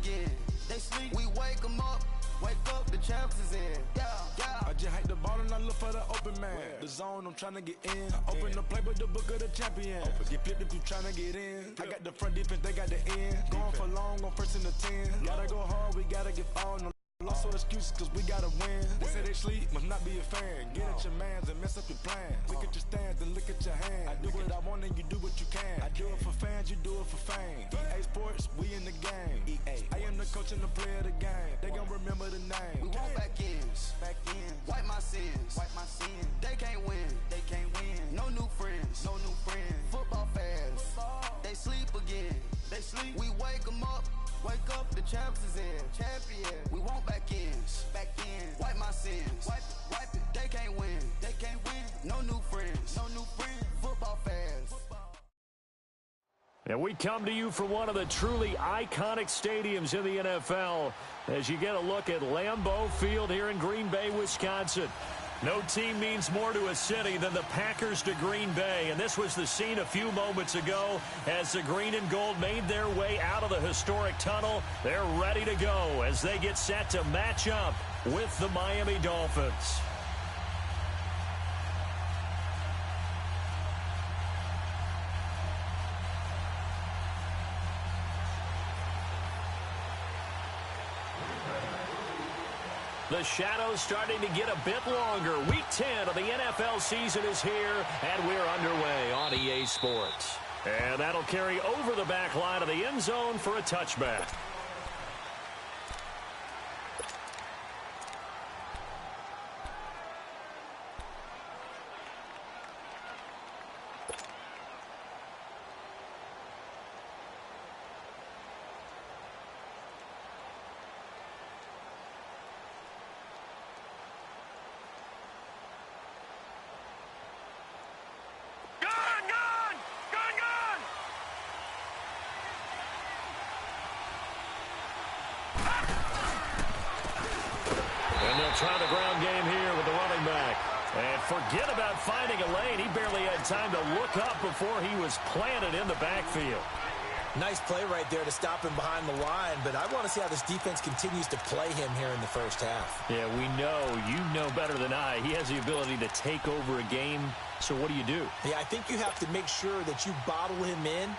again. They sleep, we wake them up. Wake up, the champs is in. Yeah, yeah. I just hike the ball and I look for the open man. The zone, I'm trying to get in. Open the playbook, the book of the champion. Get flipped if you trying to get in. I got the front defense, they got the end. Going for long, on first and the 10. Gotta go hard, we gotta get all. No lost or excuses, cause we gotta win. They say they sleep, must not be a fan. Get at your mans and mess up your plans. Look at your stands and look at your hands. I do what I want and you do what you can. I do it for fans, you do it for fame. EA Sports, we in the game. I am the coach and the player of the game. They gon' remember the name. We want back ends, wipe my sins, They can't win, No new friends, Football fans, they sleep again. We wake them up. Wake up, the champs is in. Champion. We want back ends. Wipe my sins. Wipe it. They can't win. No new friends. Football fans. And we come to you from one of the truly iconic stadiums in the NFL as you get a look at Lambeau Field here in Green Bay, Wisconsin. No team means more to a city than the Packers to Green Bay, and this was the scene a few moments ago as the green and gold made their way out of the historic tunnel. They're ready to go as they get set to match up with the Miami Dolphins. The shadows starting to get a bit longer. Week 10 of the NFL season is here, and we're underway on EA Sports. And that'll carry over the back line of the end zone for a touchback. Try the ground game here with the running back. And forget about finding a lane. He barely had time to look up before he was planted in the backfield. Nice play right there to stop him behind the line, but I want to see how this defense continues to play him here in the first half. Yeah, we know. You know better than I. He has the ability to take over a game, so what do you do? Yeah, I think you have to make sure that you bottle him in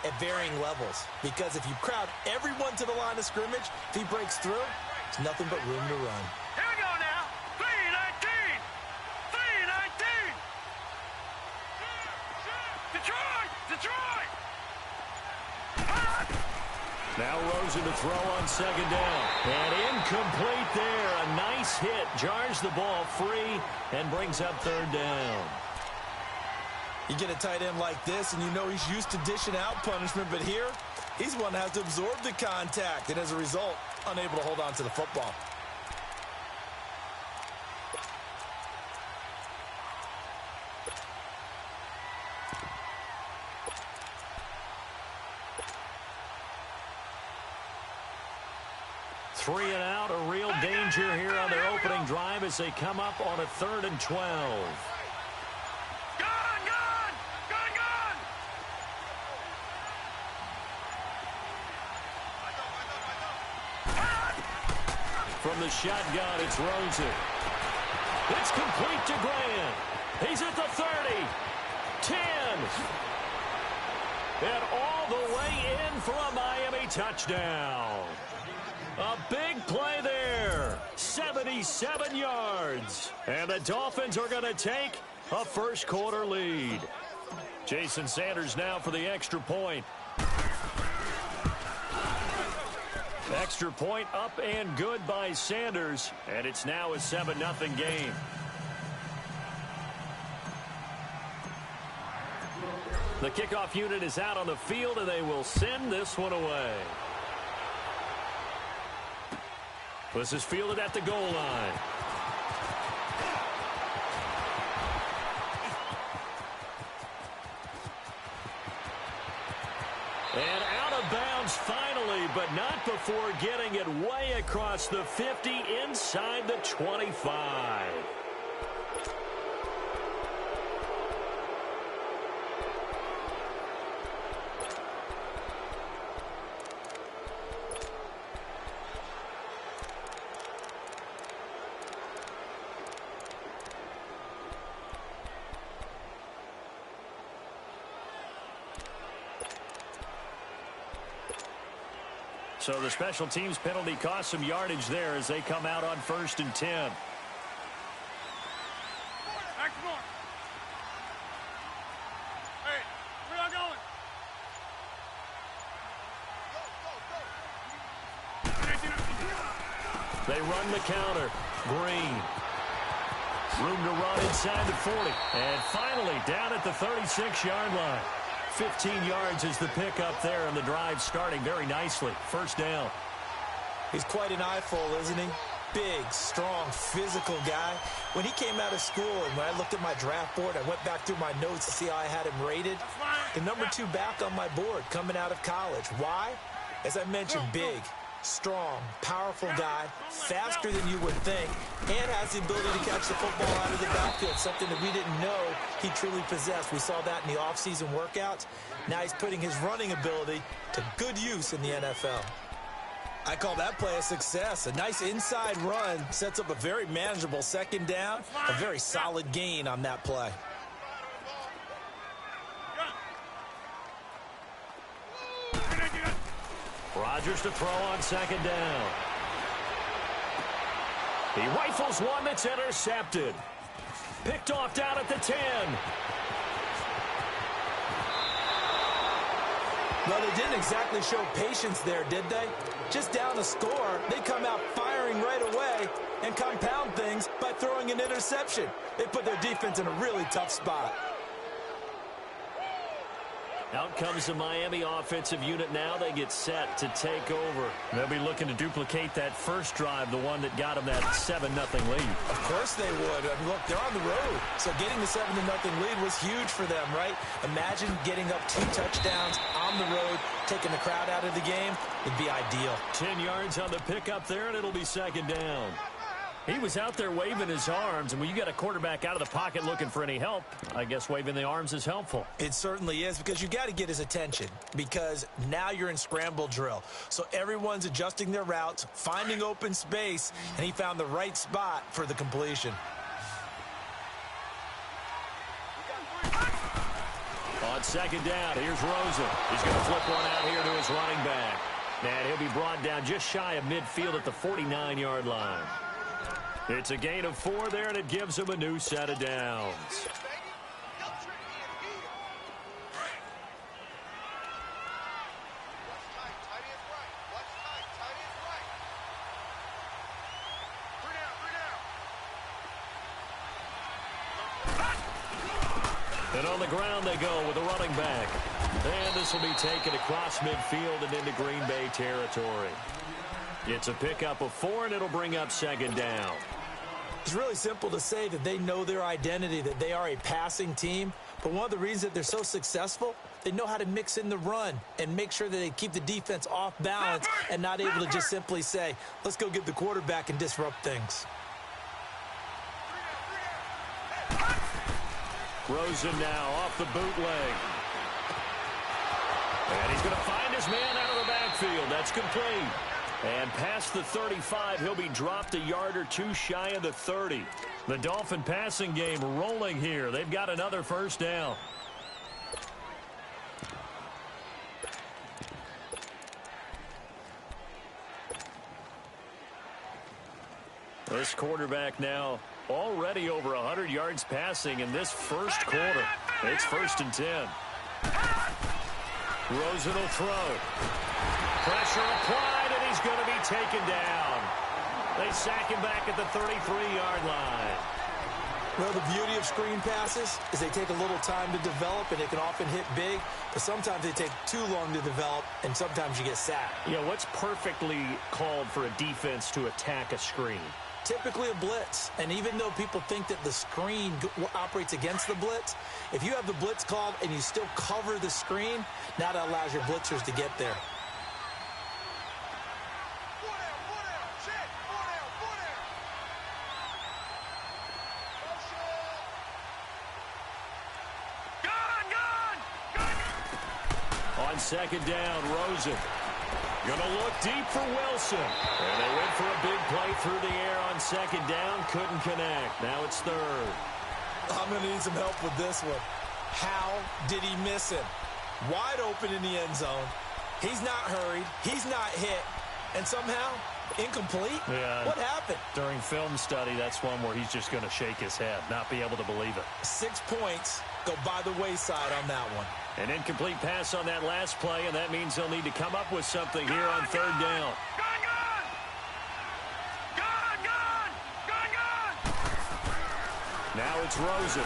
at varying levels, because if you crowd everyone to the line of scrimmage, if he breaks through, there's nothing but room to run. Here we go now. 3-19. Detroit. Now Rosen to throw on second down. And incomplete there. A nice hit. Jars the ball free and brings up third down. You get a tight end like this, and you know he's used to dishing out punishment, but here, he's one that has to absorb the contact, and as a result, unable to hold on to the football. Three and out, a real danger here on their opening drive as they come up on a 3rd and 12. From the shotgun, it's Rosen. It's complete to Grant. He's at the 30, 10, and all the way in for a Miami touchdown. A big play there, 77 yards. And the Dolphins are going to take a first quarter lead. Jason Sanders now for the extra point. Extra point up and good by Sanders, and it's now a 7-0 game. The kickoff unit is out on the field, and they will send this one away. This is fielded at the goal line. And out of bounds finally, but not before getting it way across the 50 inside the 25. So the special teams penalty cost some yardage there as they come out on 1st and 10. Hey, where y'all going? They run the counter. Green. Room to run inside the 40. And finally down at the 36-yard line. 15 yards is the pickup there, and the drive starting very nicely. First down. He's quite an eyeful, isn't he? Big, strong, physical guy. When he came out of school and when I looked at my draft board, I went back through my notes to see how I had him rated. The number 2 back on my board coming out of college. Why? As I mentioned, big, strong, powerful guy, faster than you would think, and has the ability to catch the football out of the backfield, something that we didn't know he truly possessed. We saw that in the offseason workouts. Now he's putting his running ability to good use in the NFL. I call that play a success. A nice inside run sets up a very manageable second down, a very solid gain on that play. Rodgers to throw on second down. He rifles one that's intercepted. Picked off down at the 10. Well, they didn't exactly show patience there, did they? Just down a score, they come out firing right away and compound things by throwing an interception. They put their defense in a really tough spot. Out comes the Miami offensive unit now. They get set to take over. They'll be looking to duplicate that first drive, the one that got them that 7-0 lead. Of course they would. I mean, look, they're on the road. So getting the 7-0 lead was huge for them, right? Imagine getting up 2 touchdowns on the road, taking the crowd out of the game. It'd be ideal. 10 yards on the pickup there, and it'll be second down. He was out there waving his arms, and when you got a quarterback out of the pocket looking for any help, I guess waving the arms is helpful. It certainly is, because you got to get his attention, because now you're in scramble drill. So everyone's adjusting their routes, finding open space, and he found the right spot for the completion. On second down, here's Rosen. He's going to flip one out here to his running back. And he'll be brought down just shy of midfield at the 49-yard line. It's a gain of 4 there, and it gives him a new set of downs. And on the ground they go with a running back. And this will be taken across midfield and into Green Bay territory. It's a pickup of 4, and it'll bring up second down. It's really simple to say that they know their identity, that they are a passing team. But one of the reasons that they're so successful, they know how to mix in the run and make sure that they keep the defense off balance and not able to just simply say, let's go get the quarterback and disrupt things. Rosen now off the bootleg. And he's going to find his man out of the backfield. That's complete. And past the 35, he'll be dropped a yard or 2 shy of the 30. The Dolphin passing game rolling here. They've got another first down. This quarterback now already over 100 yards passing in this first quarter. It's 1st and 10. Rosen will throw. Pressure applied, and he's going to be taken down. They sack him back at the 33-yard line. Well, the beauty of screen passes is they take a little time to develop, and they can often hit big, but sometimes they take too long to develop, and sometimes you get sacked. Yeah, what's perfectly called for a defense to attack a screen? Typically a blitz, and even though people think that the screen operates against the blitz, if you have the blitz called and you still cover the screen, now that allows your blitzers to get there. On second down, Rosen gonna look deep for Wilson. And they went for a big play through the air on second down. Couldn't connect. Now it's 3rd. I'm going to need some help with this one. How did he miss him? Wide open in the end zone. He's not hurried. He's not hit. and somehow incomplete? Yeah. What happened? During film study, that's one where he's just going to shake his head, not be able to believe it. 6 points go by the wayside on that one. An incomplete pass on that last play, and that means they'll need to come up with something here on third down. Now it's Rosen.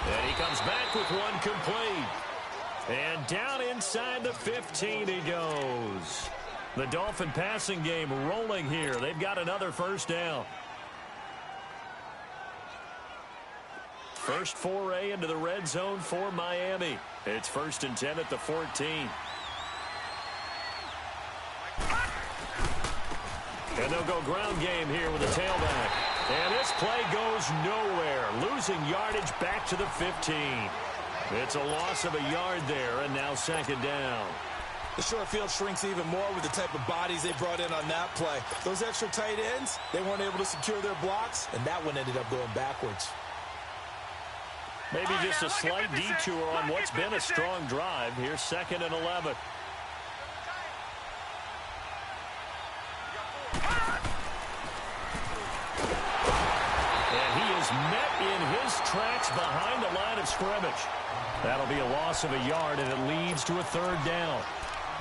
And he comes back with one complete. And down inside the 15 he goes. The Dolphin passing game rolling here. They've got another first down. First foray into the red zone for Miami. It's 1st and 10 at the 14. And they'll go ground game here with a tailback. And this play goes nowhere. Losing yardage back to the 15. It's a loss of a yard there, and now 2nd down. The short field shrinks even more with the type of bodies they brought in on that play. Those extra tight ends, they weren't able to secure their blocks, and that one ended up going backwards. Maybe just a slight detour on what's been a strong drive. Here's 2nd and 11. And he is met in his tracks behind the line of scrimmage. That'll be a loss of a yard, and it leads to a 3rd down.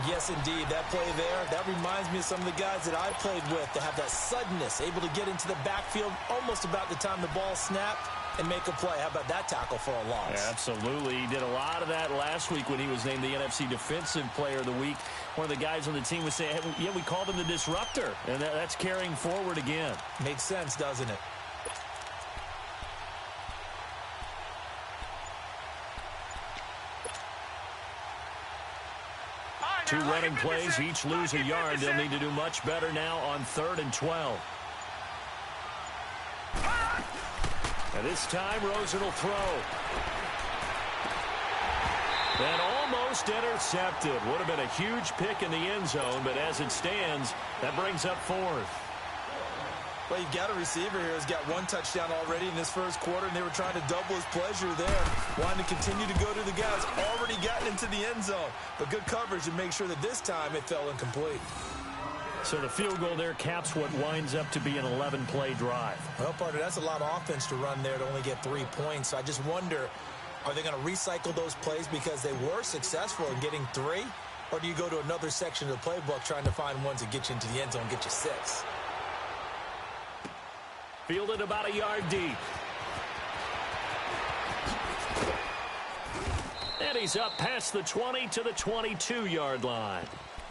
Yes, indeed. That play there, that reminds me of some of the guys that I played with that have that suddenness, able to get into the backfield almost about the time the ball snapped and make a play. How about that tackle for a loss? Yeah, absolutely. He did a lot of that last week when he was named the NFC Defensive Player of the Week. One of the guys on the team was saying, hey, yeah, we called him the disruptor, and that's carrying forward again. Makes sense, doesn't it? Two running plays, each lose a yard. They'll need to do much better now on 3rd and 12. And this time, Rosen will throw. And almost intercepted. Would have been a huge pick in the end zone, but as it stands, that brings up 4th. Well, you've got a receiver here who's got 1 touchdown already in this first quarter, and they were trying to double his pleasure there, wanting to continue to go to the guys already gotten into the end zone. But good coverage to make sure that this time it fell incomplete. So the field goal there caps what winds up to be an 11-play drive. Well, partner, that's a lot of offense to run there to only get 3 points. So I just wonder, are they going to recycle those plays because they were successful in getting 3? Or do you go to another section of the playbook trying to find ones that get you into the end zone and get you 6? Fielded about a yard deep. And he's up past the 20 to the 22-yard line.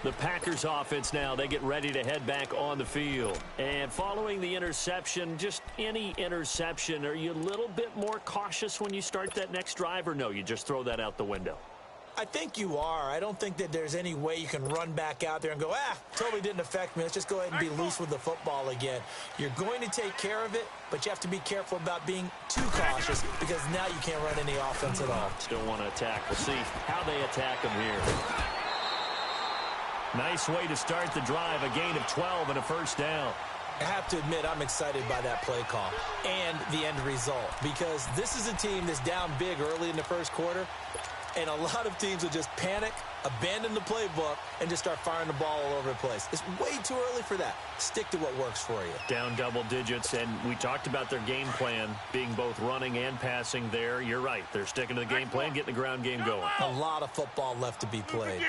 The Packers offense now, they get ready to head back on the field. And following the interception, just any interception, are you a little bit more cautious when you start that next drive, or no, you just throw that out the window? I think you are. I don't think that there's any way you can run back out there and go, totally didn't affect me. Let's just go ahead and be loose with the football again. You're going to take care of it, but you have to be careful about being too cautious because now you can't run any offense at all. Still want to attack. We'll see how they attack them here. Nice way to start the drive. A gain of 12 and a first down. I have to admit, I'm excited by that play call and the end result because this is a team that's down big early in the first quarter. And a lot of teams will just panic, abandon the playbook, and just start firing the ball all over the place. It's way too early for that. Stick to what works for you. Down double digits, and we talked about their game plan being both running and passing there. You're right. They're sticking to the game plan, getting the ground game going. A lot of football left to be played.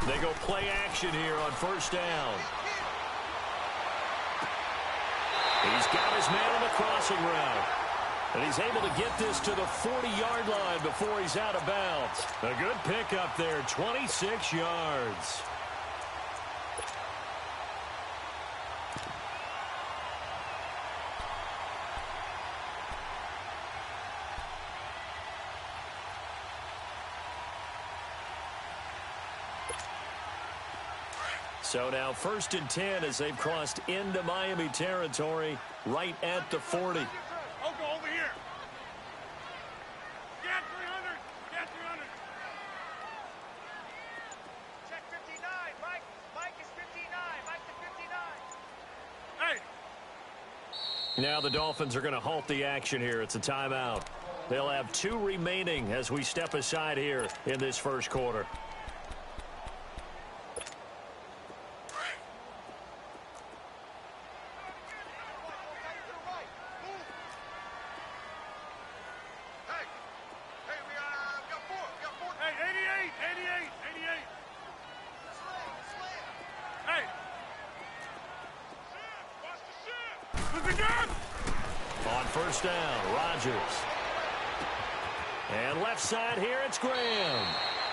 They go play action here on first down. He's got his man on the crossing route. And he's able to get this to the 40-yard line before he's out of bounds. A good pickup there, 26 yards. So now 1st and 10 as they've crossed into Miami territory right at the 40. I'll go over here. Get 300. Get 300. Check 59. Mike is 59. Mike to 59. Hey. Now the Dolphins are going to halt the action here. It's a timeout. They'll have 2 remaining as we step aside here in this first quarter. first down. Rodgers. And left side here, it's Graham.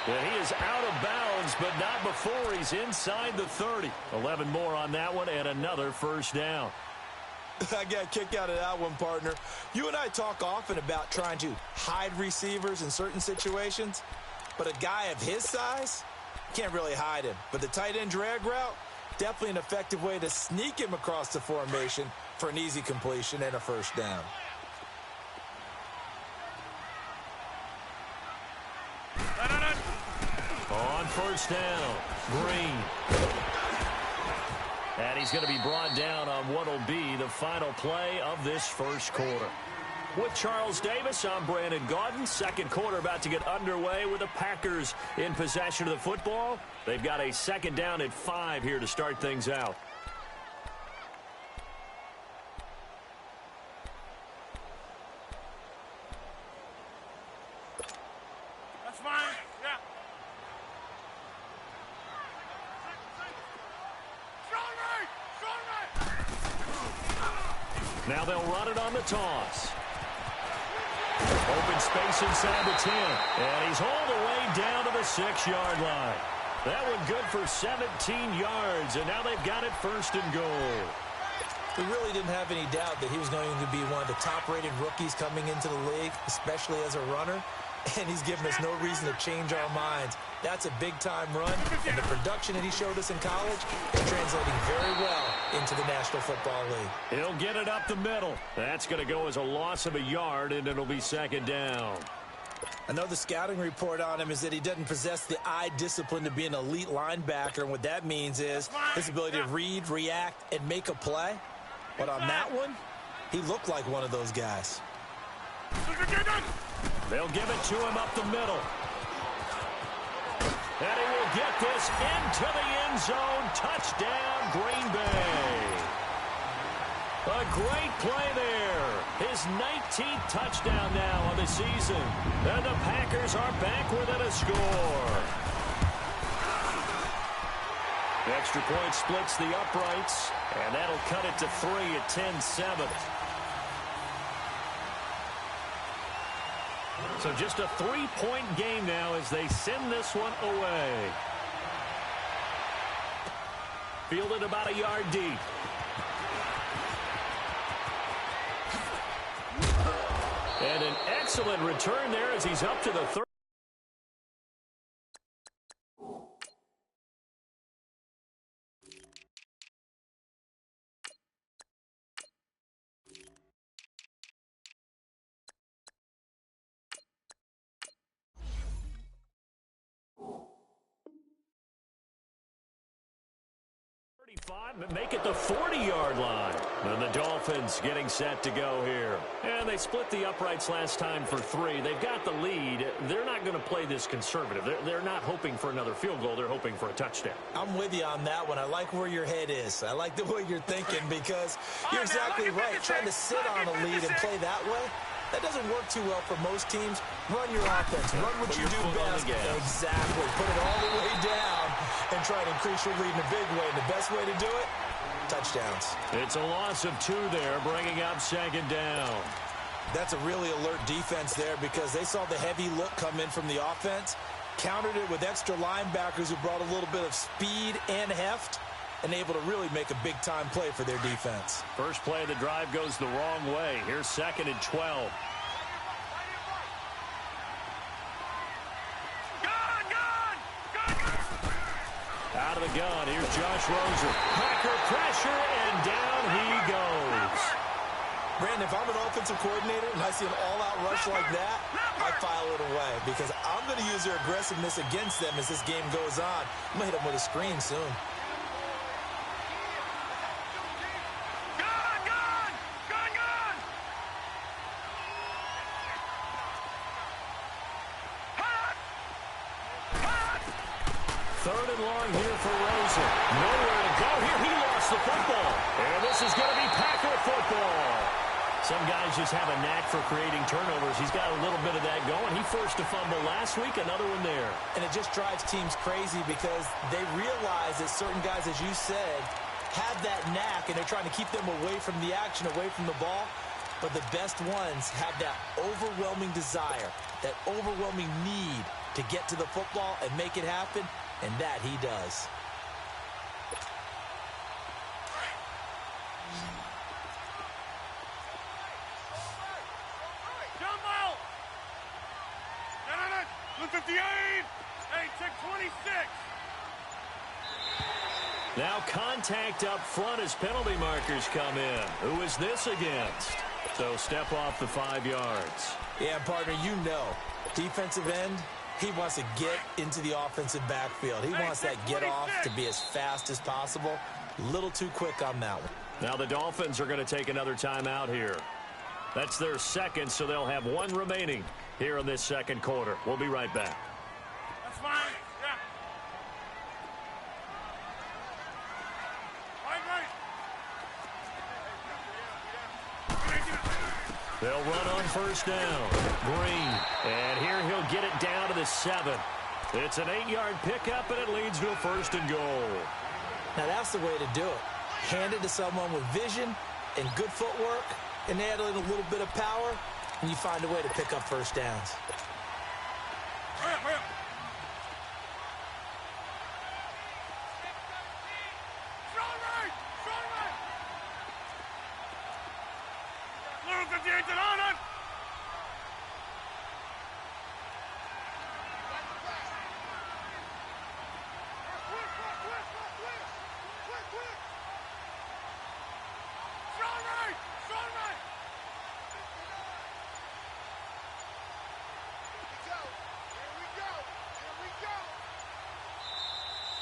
Yeah, he is out of bounds, but not before he's inside the 30. 11 more on that one, and another first down. I got a kick out of that one, partner. You and I talk often about trying to hide receivers in certain situations, but a guy of his size, can't really hide him. But the tight end drag route, definitely an effective way to sneak him across the formation for an easy completion and a first down. On first down, Green. And he's going to be brought down on what will be the final play of this first quarter. With Charles Davis, I'm Brandon Gaudin. Second quarter about to get underway with the Packers in possession of the football. They've got a second down at 5 here to start things out. That's fine. Yeah. Strong right! Strong right! Now they'll run it on the toss. Open space inside the 10. And he's all the way down to the 6-yard line. That one good for 17 yards. And now they've got it first and goal. We really didn't have any doubt that he was going to be one of the top-rated rookies coming into the league, especially as a runner. And he's given us no reason to change our minds. That's a big-time run, and the production that he showed us in college is translating very well into the National Football League. He'll get it up the middle. That's going to go as a loss of a yard, and it'll be second down. I know the scouting report on him is that he doesn't possess the eye discipline to be an elite linebacker, and what that means is his ability to read, react, and make a play. But on that one, he looked like one of those guys. They'll give it to him up the middle. And he will get this into the end zone. Touchdown, Green Bay. A great play there. His 19th touchdown now of the season. And the Packers are back within a score. The extra point splits the uprights, and that'll cut it to 3 at 10-7. So just a 3-point game now as they send this one away. Fielded about a yard deep. And an excellent return there as he's up to the 30. Make it the 40-yard line. And the Dolphins getting set to go here. And they split the uprights last time for 3. They've got the lead. They're not going to play this conservative. They're not hoping for another field goal. They're hoping for a touchdown. I'm with you on that one. I like where your head is. I like the way you're thinking because you're exactly right. Trying to sit on a lead and play that way, that doesn't work too well for most teams. Run your offense. Run what you do best. Exactly. Put it all the way down and try to increase your lead in a big way. And the best way to do it, touchdowns. It's a loss of 2 there, bringing up second down. That's a really alert defense there because they saw the heavy look come in from the offense, countered it with extra linebackers who brought a little bit of speed and heft, and able to really make a big-time play for their defense. First play of the drive goes the wrong way. Here's second and 12. Out of the gun, here's Josh Rosen. Packer pressure, and down he goes. Brandon, if I'm an offensive coordinator and I see an all-out rush like that, I file it away because I'm going to use their aggressiveness against them as this game goes on. I'm going to hit them with a screen soon. Third and long here for Rosen. Nowhere to go here. He lost the football. And this is going to be Packer football. Some guys just have a knack for creating turnovers. He's got a little bit of that going. He forced a fumble last week, another one there. And it just drives teams crazy because they realize that certain guys, as you said, have that knack, and they're trying to keep them away from the action, away from the ball. but the best ones have that overwhelming desire, that overwhelming need to get to the football and make it happen, and that he does. Jumbo! 158! Hey, check 26! Now contact up front as penalty markers come in. Who is this against? So step off the 5 yards. Yeah, partner, you know, defensive end, he wants to get into the offensive backfield. He wants that get off to be as fast as possible. A little too quick on that one. Now the Dolphins are going to take another timeout here. That's their second, so they'll have one remaining here in this second quarter. We'll be right back. That's fine. Yeah. They'll run on first down. Green. And here he'll get it down to the 7. It's an 8-yard pickup, and it leads to a 1st and goal. Now that's the way to do it. Hand it to someone with vision and good footwork, and add in a little bit of power, and you find a way to pick up first downs. Hurry up. Strong right! Little 58 to London!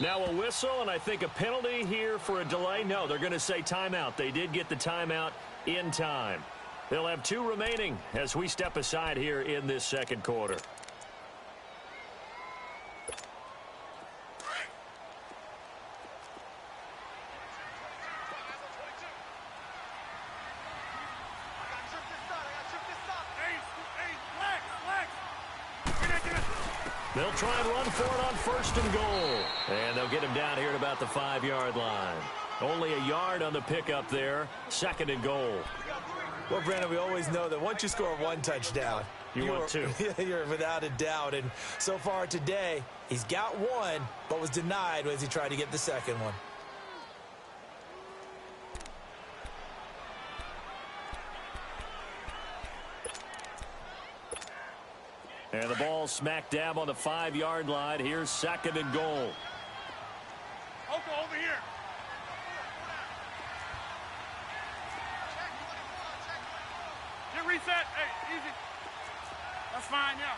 Now a whistle, and I think a penalty here for a delay. No, they're going to say timeout. They did get the timeout in time. They'll have 2 remaining as we step aside here in this second quarter. They'll try and run for it on 1st and goal. And they'll get him down here at about the 5-yard line. Only a yard on the pickup there. 2nd and goal. Well, Brandon, we always know that once you score 1 touchdown, you want 2. You're without a doubt. And so far today, he's got 1, but was denied as he tried to get the 2nd one. And the ball smack dab on the 5-yard line. Here's 2nd and goal. Oko, over here. Get reset. Hey, easy. That's fine, yeah.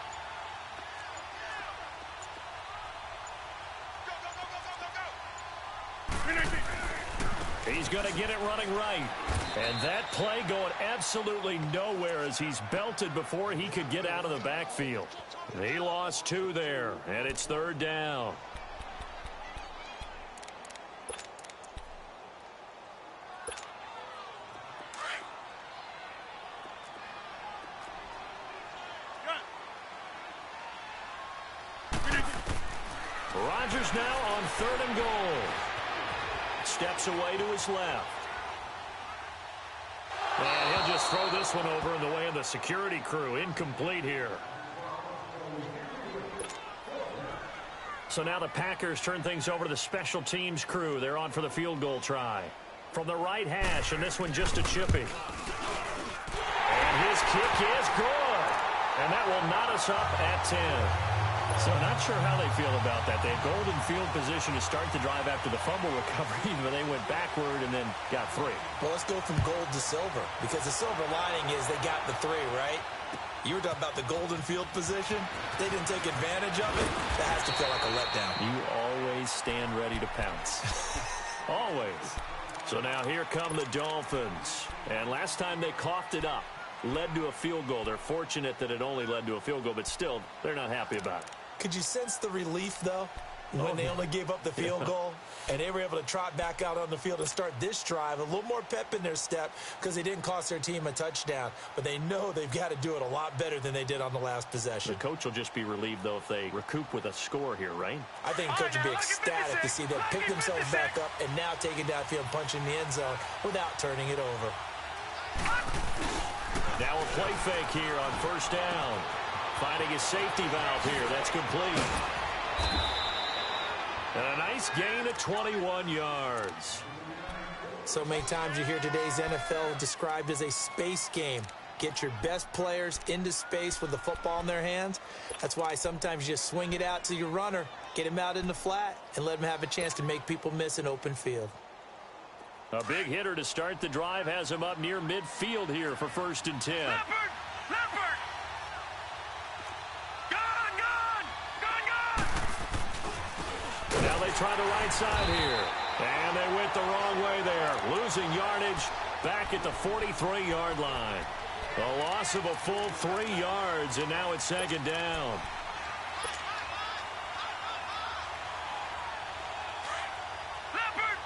Go. He's going to get it running right. And that play going absolutely nowhere as he's belted before he could get out of the backfield. He lost 2 there, and it's 3rd down. Rodgers now on 3rd and goal. Steps away to his left. And he'll just throw this one over in the way of the security crew. Incomplete here. So now the Packers turn things over to the special teams crew. They're on for the field goal try. From the right hash, and this one just a chippy. And his kick is good. And that will knot us up at 10. So not sure how they feel about that. They had golden field position to start the drive after the fumble recovery, but they went backward and then got 3. Well, let's go from gold to silver, because the silver lining is they got the 3, right? You were talking about the golden field position. They didn't take advantage of it. That has to feel like a letdown. You always stand ready to pounce. Always. So now here come the Dolphins. And last time they coughed it up, led to a field goal. They're fortunate that it only led to a field goal, but still, they're not happy about it. Could you sense the relief, though, when they only gave up the field goal and they were able to trot back out on the field and start this drive? A little more pep in their step because they didn't cost their team a touchdown, but they know they've got to do it a lot better than they did on the last possession. The coach will just be relieved, though, if they recoup with a score here, right? I think the coach will be ecstatic to see them pick themselves back up and now take it downfield, punching the end zone without turning it over. Now a play fake here on first down. Finding his safety valve here. That's complete. And a nice gain of 21 yards. So many times you hear today's NFL described as a space game. Get your best players into space with the football in their hands. That's why sometimes you just swing it out to your runner, get him out in the flat, and let him have a chance to make people miss an open field. A big hitter to start the drive has him up near midfield here for 1st and 10. Leopard! Gone! Now they try the right side here. And they went the wrong way there. Losing yardage back at the 43-yard line. A loss of a full 3 yards, and now it's 2nd down. Leopard!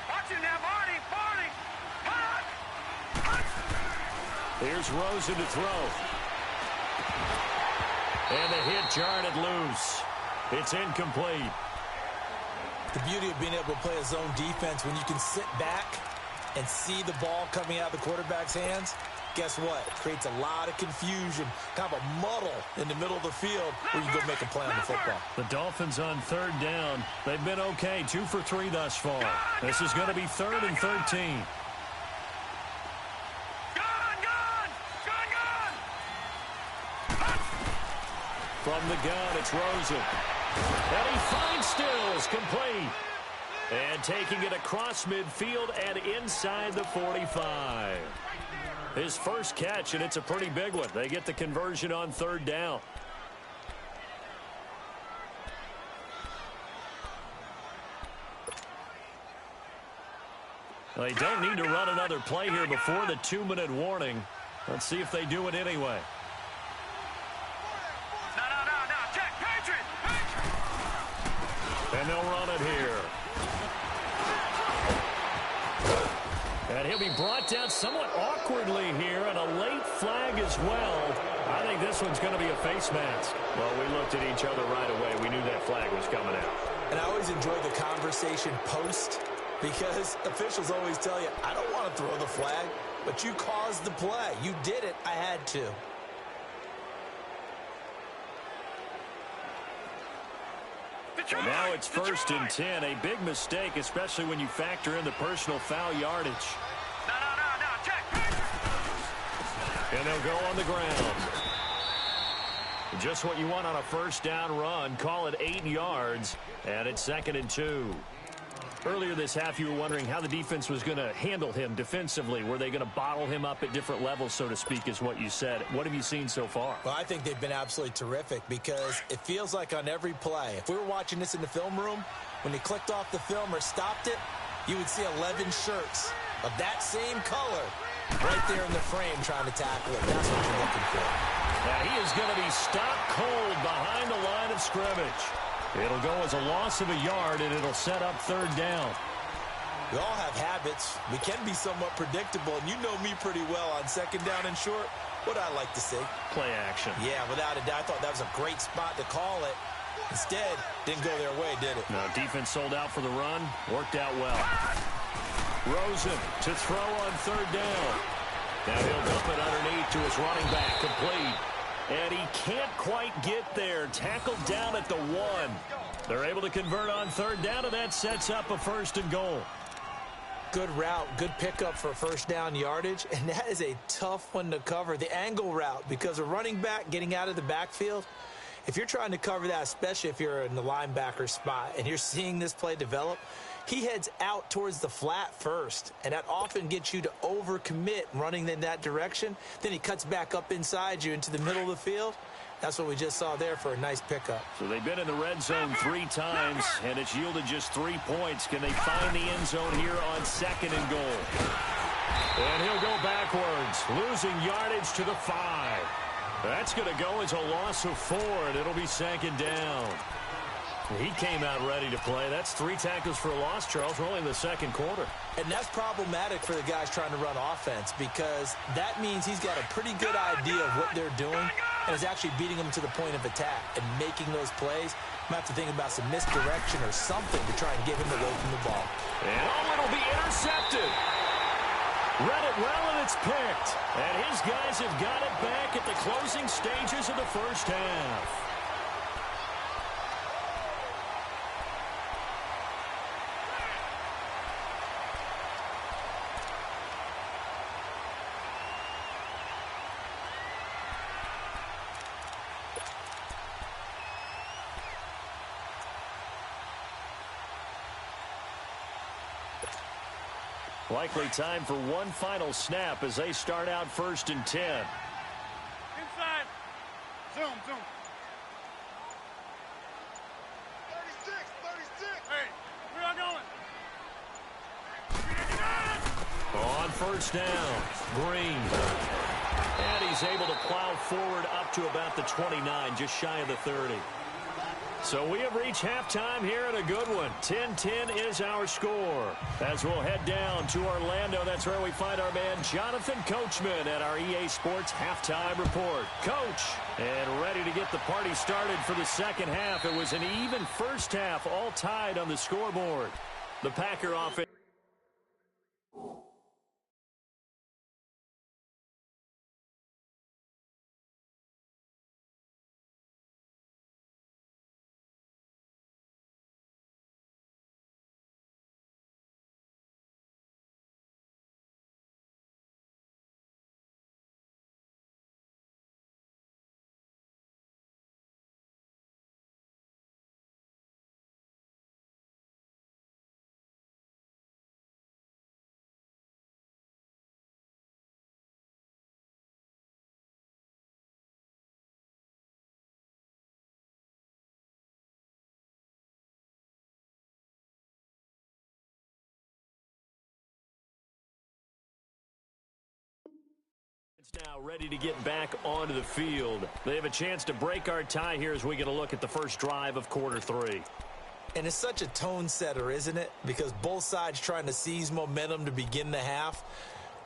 Watch it now, Marty! Here's Rosen to throw. And the hit jarred it loose. It's incomplete. The beauty of being able to play a zone defense when you can sit back and see the ball coming out of the quarterback's hands, guess what? It creates a lot of confusion, kind of a muddle in the middle of the field where you go make a play on the football. The Dolphins on 3rd down. They've been okay, 2 for 3 thus far. This is going to be 3rd and 13. From the gun, it's Rosen. And he finds Stills, complete. And taking it across midfield and inside the 45. His first catch, and it's a pretty big one. They get the conversion on 3rd down. They don't need to run another play here before the 2-minute warning. Let's see if they do it anyway. And they'll run it here. And he'll be brought down somewhat awkwardly here, and a late flag as well. I think this one's going to be a face mask. Well, we looked at each other right away. We knew that flag was coming out. And I always enjoy the conversation post, because officials always tell you, I don't want to throw the flag, but you caused the play. You did it. I had to. And now it's 1st and 10. A big mistake, especially when you factor in the personal foul yardage. And they'll go on the ground. Just what you want on a 1st down run. Call it 8 yards. And it's 2nd and 2. Earlier this half, you were wondering how the defense was going to handle him defensively. Were they going to bottle him up at different levels, so to speak, is what you said. What have you seen so far? Well, I think they've been absolutely terrific because it feels like on every play, if we were watching this in the film room, when he clicked off the film or stopped it, you would see 11 shirts of that same color right there in the frame trying to tackle it. That's what you're looking for. Now he is going to be stopped cold behind the line of scrimmage. It'll go as a loss of a yard, and it'll set up 3rd down. We all have habits. We can be somewhat predictable, and you know me pretty well on 2nd down and short. What I like to see. Play action. Yeah, without a doubt. I thought that was a great spot to call it. Instead, didn't go their way, did it? No, defense sold out for the run. Worked out well. Rosen to throw on 3rd down. Now he'll dump it underneath to his running back. Complete. And he can't quite get there. Tackled down at the 1. They're able to convert on 3rd down, and that sets up a 1st and goal. Good route, good pickup for 1st down yardage, and that is a tough one to cover. The angle route, because a running back getting out of the backfield, if you're trying to cover that, especially if you're in the linebacker spot and you're seeing this play develop, he heads out towards the flat first, and that often gets you to overcommit running in that direction. Then he cuts back up inside you into the middle of the field. That's what we just saw there for a nice pickup. So they've been in the red zone 3 times, and it's yielded just 3 points. Can they find the end zone here on 2nd and goal? And he'll go backwards, losing yardage to the 5. That's going to go as a loss of 4, and it'll be 2nd down. He came out ready to play. That's 3 tackles for a loss, Charles. We're only in the 2nd quarter. And that's problematic for the guys trying to run offense because that means he's got a pretty good idea of what they're doing. and is actually beating them to the point of attack and making those plays. I'm going to have to think about some misdirection or something to try and get him away from the ball. And it'll be intercepted. Read it well, and it's picked. And his guys have got it back at the closing stages of the first half. Likely time for one final snap as they start out 1st and 10. Inside. Zoom. 36. Hey, where y'all going? On 1st down, Green. And he's able to plow forward up to about the 29, just shy of the 30. So we have reached halftime here in a good one. 10-10 is our score. As we'll head down to Orlando, that's where we find our man Jonathan Coachman at our EA Sports Halftime Report. Coach, and ready to get the party started for the second half. It was an even first half, all tied on the scoreboard. The Packer offense. It's now ready to get back onto the field. They have a chance to break our tie here as we get a look at the first drive of quarter 3. And it's such a tone setter, isn't it? Because both sides trying to seize momentum to begin the half.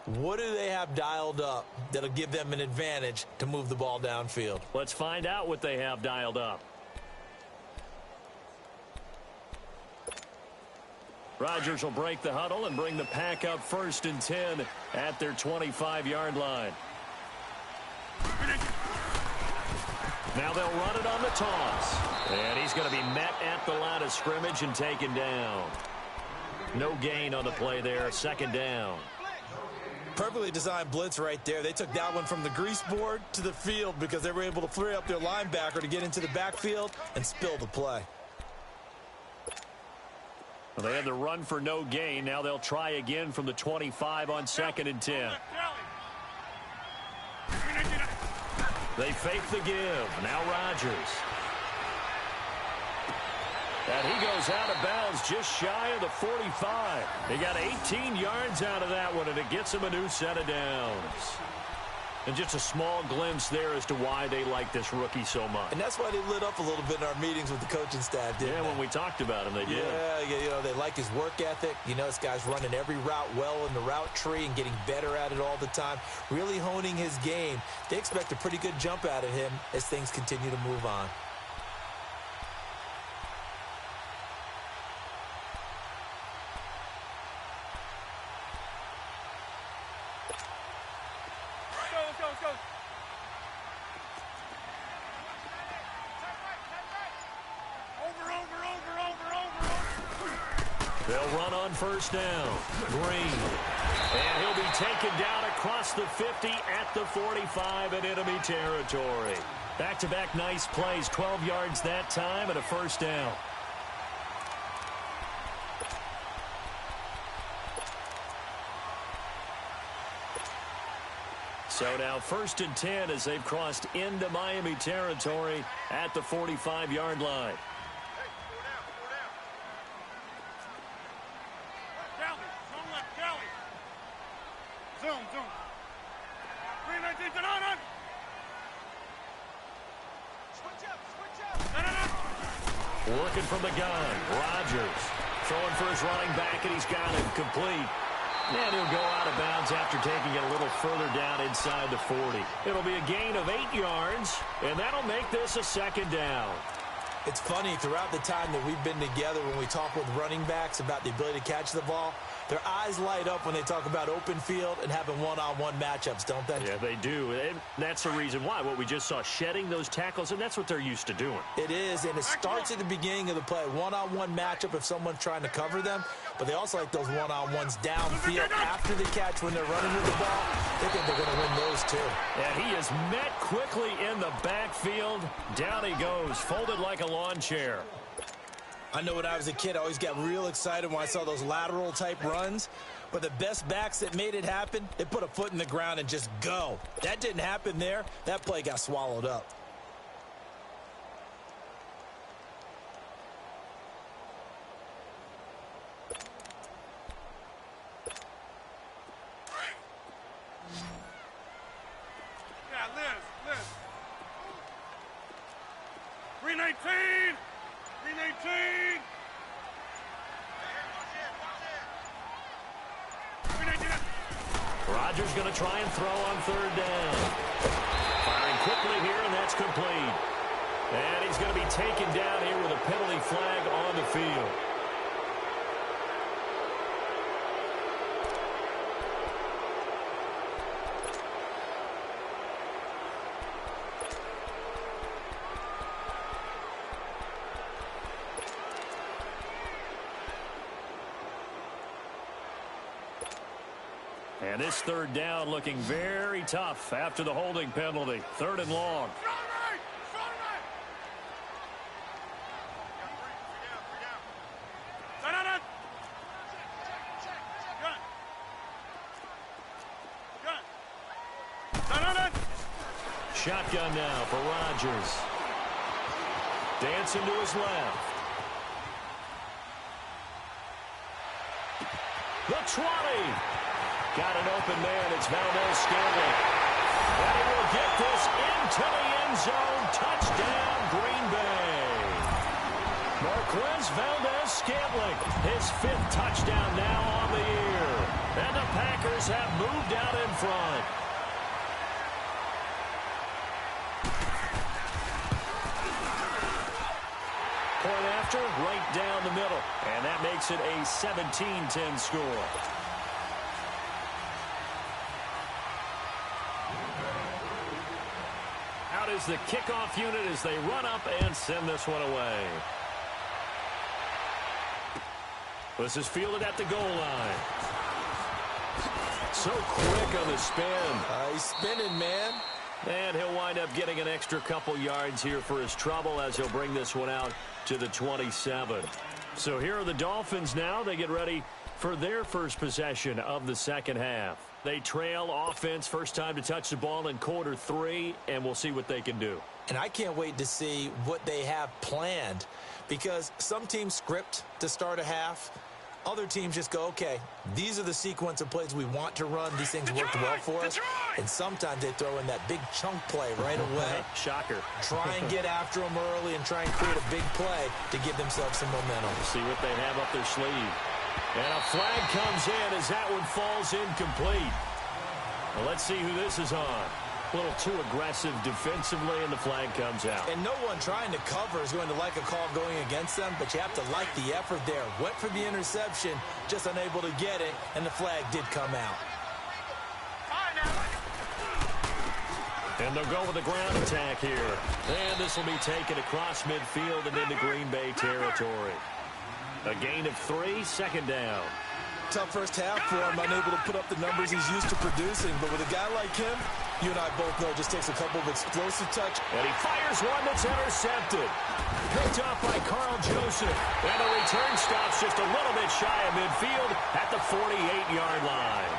What do they have dialed up that'll give them an advantage to move the ball downfield? Let's find out what they have dialed up. Rodgers will break the huddle and bring the Pack up 1st and 10 at their 25-yard line. Now they'll run it on the toss. And he's going to be met at the line of scrimmage and taken down. No gain on the play there, 2nd down. Perfectly designed blitz right there. They took that one from the grease board to the field because they were able to free up their linebacker to get into the backfield and spill the play. Well, they had the run for no gain. Now they'll try again from the 25 on 2nd and 10. They fake the give. Now Rodgers. And he goes out of bounds just shy of the 45. He got 18 yards out of that one, and it gets him a new set of downs. And just a small glimpse there as to why they like this rookie so much. And that's why they lit up a little bit in our meetings with the coaching staff, didn't they? Yeah, when we talked about him, they did. Yeah, you know, they like his work ethic. You know, this guy's running every route well in the route tree and getting better at it all the time, really honing his game. They expect a pretty good jump out of him as things continue to move on. Let's go. Over. They'll run on 1st down. Green. And he'll be taken down across the 50 at the 45 in enemy territory. Back-to-back nice plays, 12 yards that time and a 1st down. So now 1st and 10 as they've crossed into Miami territory at the 45-yard line. Zoom. 319, on. Switch up. Working from the gun. Rodgers throwing for his running back, and he's got him complete. And he'll go out of bounds after taking it a little further down inside the 40. It'll be a gain of 8 yards, and that'll make this a second down. It's funny, throughout the time that we've been together, when we talk with running backs about the ability to catch the ball, their eyes light up when they talk about open field and having one-on-one matchups, don't they? Yeah, they do. And that's the reason why. What we just saw, shedding those tackles, and that's what they're used to doing. It is, and it starts at the beginning of the play. One-on-one matchup if someone's trying to cover them, but they also like those one-on-ones downfield after the catch when they're running with the ball. They think they're going to win those too. And he is met quickly in the backfield. Down he goes, folded like a lawn chair. I know when I was a kid, I always got real excited when I saw those lateral-type runs. But the best backs that made it happen, they put a foot in the ground and just go. That didn't happen there. That play got swallowed up. Yeah, Liz. 319. 319. 319. Rodgers going to try and throw on third down. Firing quickly here, and that's complete. And he's going to be taken down here with a penalty flag on the field. And this third down looking very tough after the holding penalty. Third and long. Shotgun now for Rodgers. Dancing to his left. The 20. Got an open man. It's Valdez-Scantling. And he will get this into the end zone. Touchdown, Green Bay. Marquez Valdez-Scantling, his 5th touchdown now on the year. And the Packers have moved out in front. Point after, right down the middle. And that makes it a 17-10 score. Out is the kickoff unit as they run up and send this one away. This is fielded at the goal line. So quick on the spin. He's spinning, man. And he'll wind up getting an extra couple yards here for his trouble as he'll bring this one out to the 27. So here are the Dolphins now. They get ready for their first possession of the second half. They trail offense, first time to touch the ball in quarter 3, and we'll see what they can do. And I can't wait to see what they have planned, because some teams script to start a half. Other teams just go, okay, these are the sequence of plays we want to run. These things worked well for us. And sometimes they throw in that big chunk play right away. Shocker. Try and get after them early and try and create a big play to give themselves some momentum. See what they have up their sleeve. And a flag comes in as that one falls incomplete. Well, let's see who this is on. A little too aggressive defensively, and the flag comes out. And no one trying to cover is going to like a call going against them, but you have to like the effort there. Went for the interception, just unable to get it, and the flag did come out. And they'll go with a ground attack here. And this will be taken across midfield and into Green Bay territory. A gain of 3, second down. Tough first half for him, unable to put up the numbers he's used to producing. But with a guy like him, you and I both know it just takes a couple of explosive touch. And he fires one that's intercepted. Picked off by Carl Joseph. And the return stops just a little bit shy of midfield at the 48-yard line.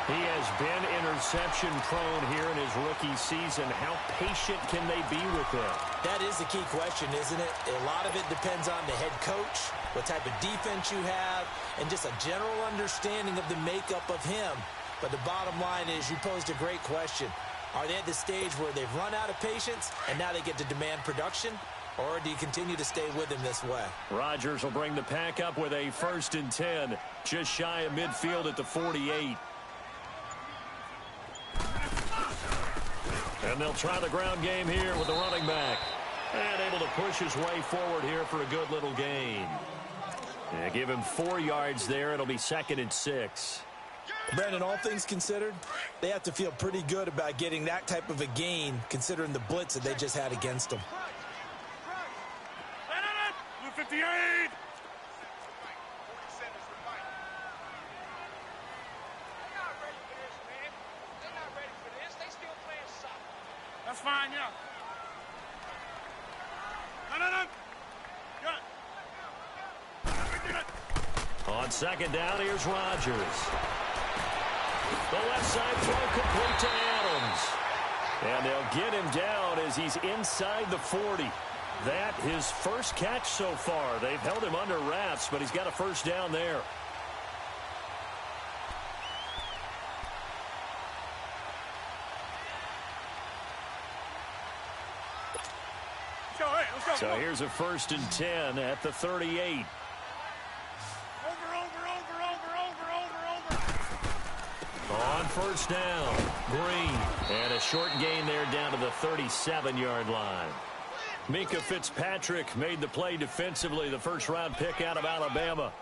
He has been interception-prone here in his rookie season. How patient can they be with him? That is the key question, isn't it? A lot of it depends on the head coach, what type of defense you have, and just a general understanding of the makeup of him. But the bottom line is, you posed a great question. Are they at the stage where they've run out of patience and now they get to demand production? Or do you continue to stay with him this way? Rodgers will bring the pack up with a 1st and 10. Just shy of midfield at the 48. And they'll try the ground game here with the running back. And able to push his way forward here for a good little gain. Yeah, give him 4 yards there. It'll be 2nd and 6. Brandon, all things considered, they have to feel pretty good about getting that type of a gain considering the blitz that they just had against them. Blue 58. That's fine, yeah. No. On 2nd down, here's Rodgers. The left side throw complete to Adams. And they'll get him down as he's inside the 40. That his first catch so far. They've held him under wraps, but he's got a 1st down there. Let's go. So here's a 1st and 10 at the 38. Over. On 1st down, Green. And a short gain there down to the 37-yard line. Minka Fitzpatrick made the play defensively, the 1st-round pick out of Alabama.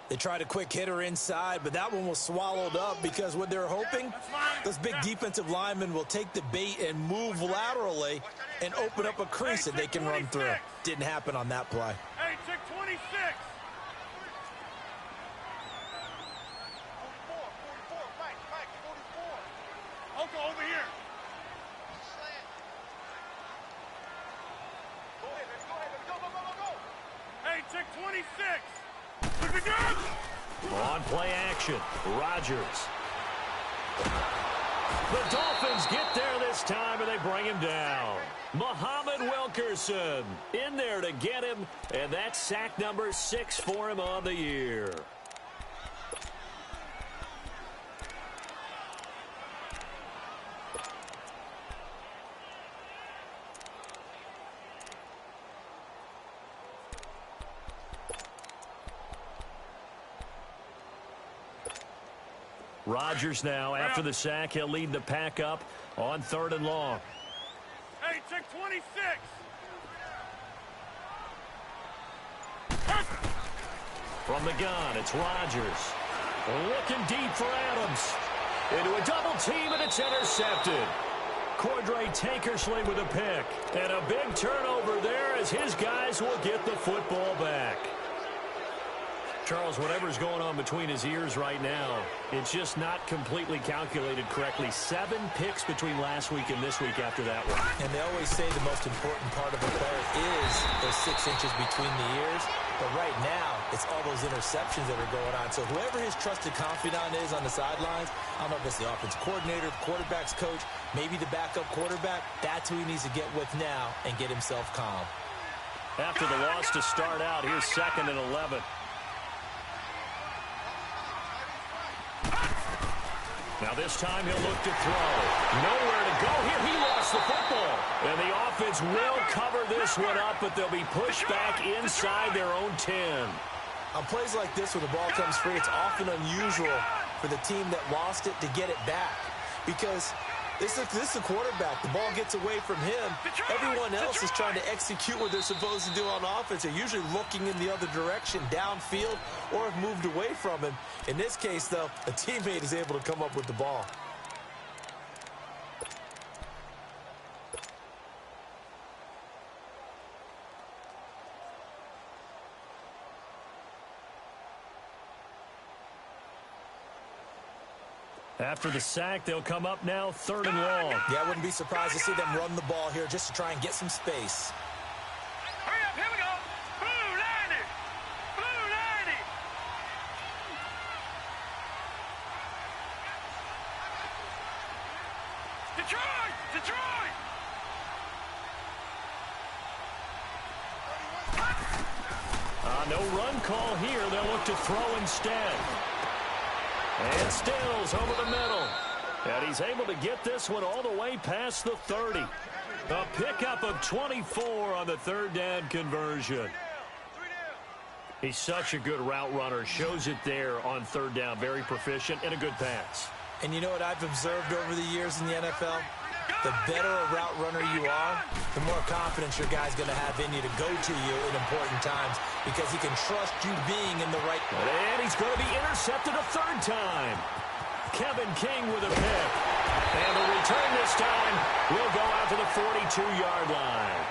They tried a quick hitter inside, but that one was swallowed up because what they're hoping, this big defensive lineman will take the bait and move laterally and open up a crease that they can run through. Didn't happen on that play. Hey, check 26. 44. Oko, over here. Go. Hey, check 26. On play action, Rodgers. The Dolphins get there this time, and they bring him down. Muhammad Wilkerson in there to get him, and that's sack number 6 for him on the year. Rodgers now, after the sack, he'll lead the pack up on 3rd and long. Hey, check 26. From the gun, it's Rodgers. Looking deep for Adams. Into a double team, and it's intercepted. Cordray Tankersley with a pick. And a big turnover there as his guys will get the football back. Charles, whatever's going on between his ears right now, it's just not completely calculated correctly. 7 picks between last week and this week after that one. And they always say the most important part of a player is those 6 inches between the ears. But right now, it's all those interceptions that are going on. So whoever his trusted confidant is on the sidelines, I don't know if it's the offensive coordinator, the quarterback's coach, maybe the backup quarterback, that's who he needs to get with now and get himself calm. After the loss to start out, here's 2nd and 11. Now this time he'll look to throw. Nowhere to go here. He lost the football. And the offense will cover this one up, but they'll be pushed back inside their own 10. On plays like this where the ball comes free, it's often unusual for the team that lost it to get it back. Because this is the quarterback. The ball gets away from him. Everyone else is trying to execute what they're supposed to do on offense. They're usually looking in the other direction, downfield, or have moved away from him. In this case, though, a teammate is able to come up with the ball. After the sack, they'll come up now 3rd and long. Yeah, I wouldn't be surprised to see them run the ball here just to try and get some space. Hurry up, here we go. Blue 90. Blue 90. Detroit. No run call here. They'll look to throw instead. And Stills over the middle. And he's able to get this one all the way past the 30. A pickup of 24 on the third down conversion. He's such a good route runner. Shows it there on third down. Very proficient and a good pass. And you know what I've observed over the years in the NFL? The better a route runner you are, the more confidence your guy's going to have in you to go to you in important times because he can trust you being in the right... And he's going to be intercepted a third time. Kevin King with a pick. And the return this time will go out to the 42-yard line.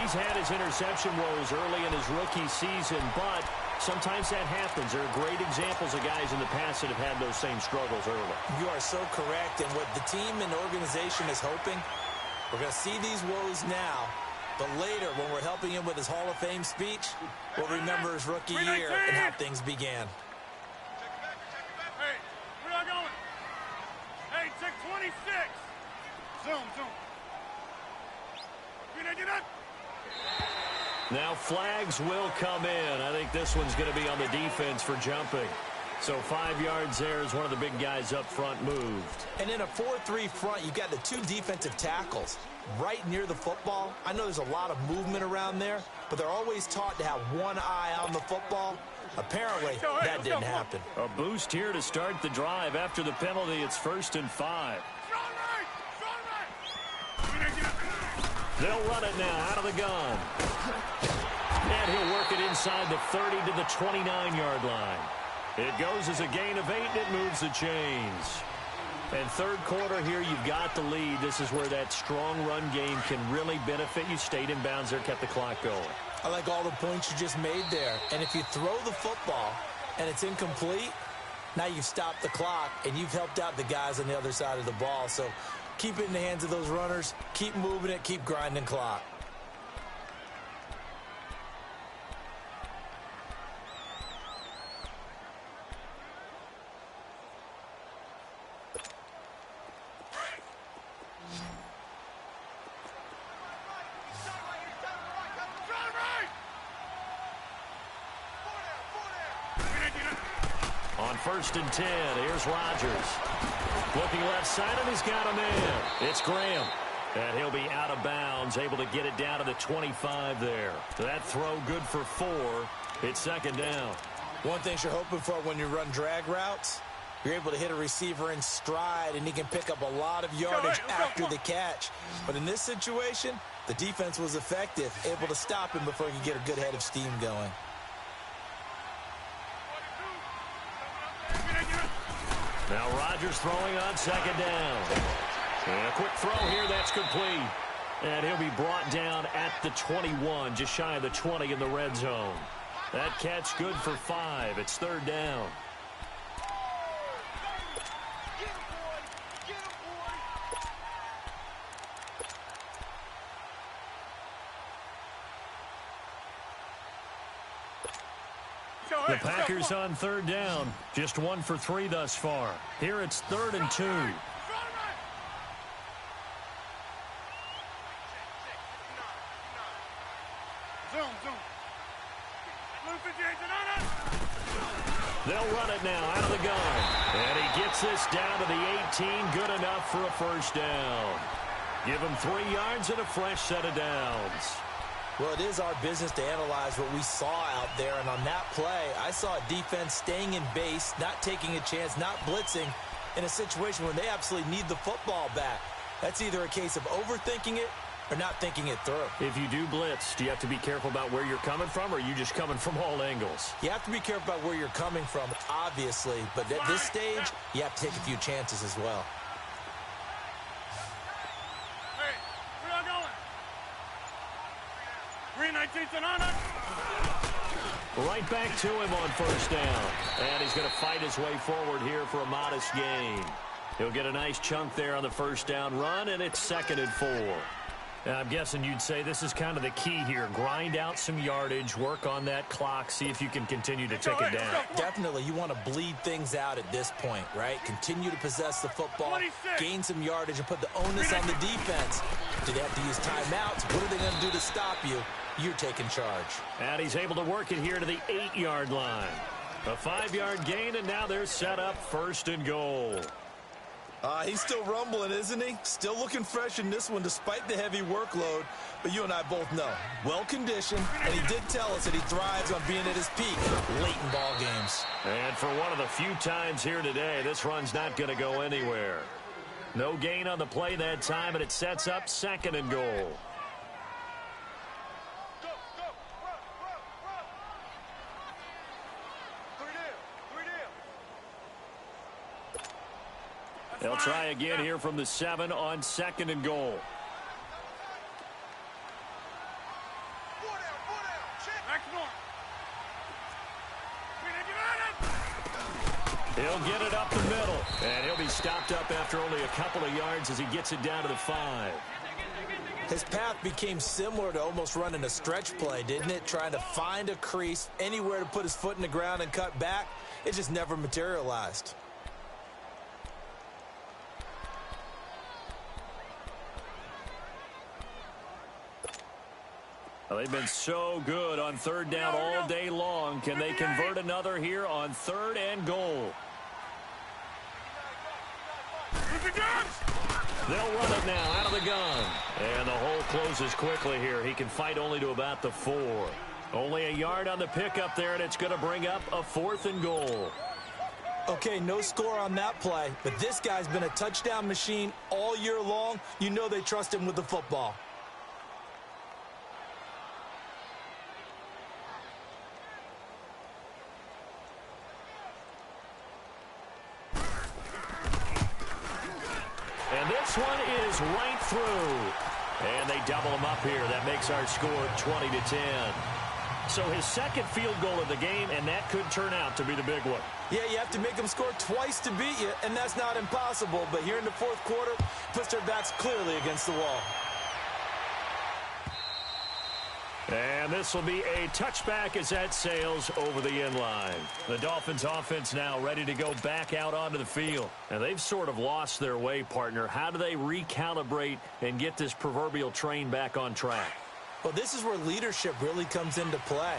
He's had his interception woes early in his rookie season, but sometimes that happens. There are great examples of guys in the past that have had those same struggles early. You are so correct, and what the team and organization is hoping, we're going to see these woes now, but later when we're helping him with his Hall of Fame speech, we'll remember his rookie year and how things began. Hey, where y'all going? Hey, check 26. Zoom. Get up. Now flags will come in. I think this one's going to be on the defense for jumping. So 5 yards there as one of the big guys up front moved. And in a 4-3 front, you've got the two defensive tackles right near the football. I know there's a lot of movement around there, but they're always taught to have one eye on the football. Apparently, that didn't happen. A boost here to start the drive. After the penalty, it's 1st and 5. They'll run it now out of the gun. And he'll work it inside the 30 to the 29-yard line. It goes as a gain of 8, and it moves the chains. And third quarter here, you've got the lead. This is where that strong run game can really benefit you. Stayed in bounds there, kept the clock going. I like all the points you just made there. And if you throw the football and it's incomplete, now you've stopped the clock and you've helped out the guys on the other side of the ball. So keep it in the hands of those runners. Keep moving it. Keep grinding clock. On 1st and 10, here's Rodgers. Looking left side, and he's got a man. It's Graham. And he'll be out of bounds, able to get it down to the 25 there. So that throw good for 4. It's 2nd down. One thing you're hoping for when you run drag routes, you're able to hit a receiver in stride, and he can pick up a lot of yardage after the catch. But in this situation, the defense was effective, able to stop him before he could get a good head of steam going. Now Rodgers throwing on 2nd down. And a quick throw here, that's complete. And he'll be brought down at the 21, just shy of the 20 in the red zone. That catch good for 5. It's 3rd down. The Packers on 3rd down. Just 1 for 3 thus far. Here it's 3rd and 2. They'll run it now out of the gun. And he gets this down to the 18. Good enough for a 1st down. Give him 3 yards and a fresh set of downs. Well, it is our business to analyze what we saw out there. And on that play, I saw a defense staying in base, not taking a chance, not blitzing in a situation where they absolutely need the football back. That's either a case of overthinking it or not thinking it through. If you do blitz, do you have to be careful about where you're coming from, or are you just coming from all angles? You have to be careful about where you're coming from, obviously. But at this stage, you have to take a few chances as well. Hey, where y'all going? 319th and on it. Right back to him on 1st down. And he's going to fight his way forward here for a modest gain. He'll get a nice chunk there on the 1st down run, and it's 2nd and 4. Now, I'm guessing you'd say this is kind of the key here. Grind out some yardage, work on that clock, see if you can continue to take it down. Definitely, you want to bleed things out at this point, right? Continue to possess the football, gain some yardage, and put the onus on the defense. Do they have to use timeouts? What are they going to do to stop you? You're taking charge. And he's able to work it here to the 8-yard line. A 5-yard gain, and now they're set up 1st and goal. He's still rumbling, isn't he? Still looking fresh in this one despite the heavy workload. But you and I both know, well-conditioned, and he did tell us that he thrives on being at his peak late in ball games. And for one of the few times here today, this run's not going to go anywhere. No gain on the play that time, and it sets up 2nd and goal. They'll try again here from the 7 on 2nd and goal. He'll get it up the middle, and he'll be stopped up after only a couple of yards as he gets it down to the 5. His path became similar to almost running a stretch play, didn't it? Trying to find a crease, anywhere to put his foot in the ground and cut back. It just never materialized. Well, they've been so good on 3rd down all day long. Can they convert another here on 3rd and goal? They'll run it now out of the gun. And the hole closes quickly here. He can fight only to about the 4. Only a yard on the pickup there, and it's going to bring up a 4th and goal. Okay, no score on that play, but this guy's been a touchdown machine all year long. You know they trust him with the football. And this one is right through. And they double him up here. That makes our score 20-10. So his 2nd field goal of the game, and that could turn out to be the big one. Yeah, you have to make them score twice to beat you, and that's not impossible. But here in the 4th quarter, puts their backs clearly against the wall. And this will be a touchback as that sails over the end line. The Dolphins offense now ready to go back out onto the field. And they've sort of lost their way, partner. How do they recalibrate and get this proverbial train back on track? Well, this is where leadership really comes into play.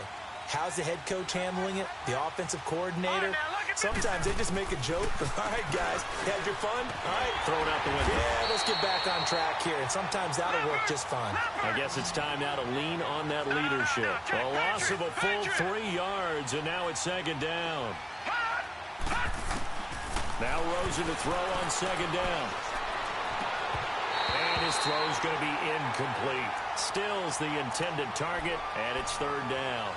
How's the head coach handling it? The offensive coordinator? Sometimes they just make a joke. All right, guys, you had your fun? All right. Throw it out the window. Yeah, let's get back on track here. And sometimes that'll work just fine. I guess it's time now to lean on that leadership. A loss of a full 3 yards, and now it's 2nd down. Now Rosen to throw on 2nd down. And his throw's going to be incomplete. Stills the intended target, and it's 3rd down.